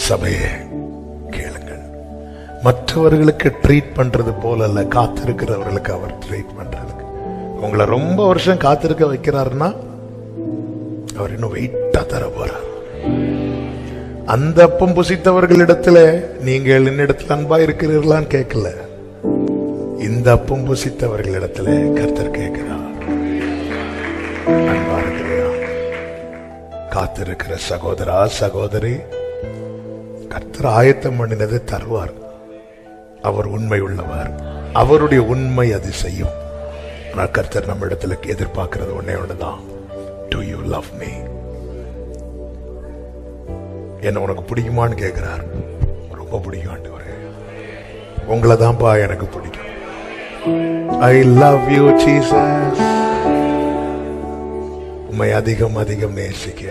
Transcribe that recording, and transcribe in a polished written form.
சபையே கேளுங்கள். மற்றவர்களுக்கு ட்ரீட் பண்றது போல அல்ல, காத்திருக்கிறவர்களுக்கு அவர் ட்ரீட் பண்றதுக்கு. உங்களை ரொம்ப வருஷம் காத்திருக்க வைக்கிறாருன்னா அவர் இன்னும் வெயிட்டா தர போறார். அந்த அப்பம் புசித்தவர்களிடத்துல நீங்கள் என்னிடத்துல அன்பா இருக்கிறீர்களான்னு கேட்கல, இந்த அப்பம் புசித்தவர்களிடத்துல கர்த்தர் கேட்கிறார், அன்பா இருக்கிறியா? காத்திருக்கிற சகோதரா சகோதரி, கர்த்தர் ஆயத்தம் பண்ணினது தருவார். அவர் உண்மை உள்ளவர், அவருடைய உண்மை அது செய்யும். ஆனால் கர்த்தர் நம்ம இடத்துல எதிர்பார்க்கிறது ஒன்னே ஒண்ணுதான், do you love me? என்ன உனக்கு பிடிக்குமான்னு கேட்கிறார். ரொம்ப பிடிக்கும் ஆண்டவரே, உங்களை தான்ப்பா எனக்கு பிடிக்கும். I love you Jesus. உம்மை அதிகம் அதிகம் நேசிக்க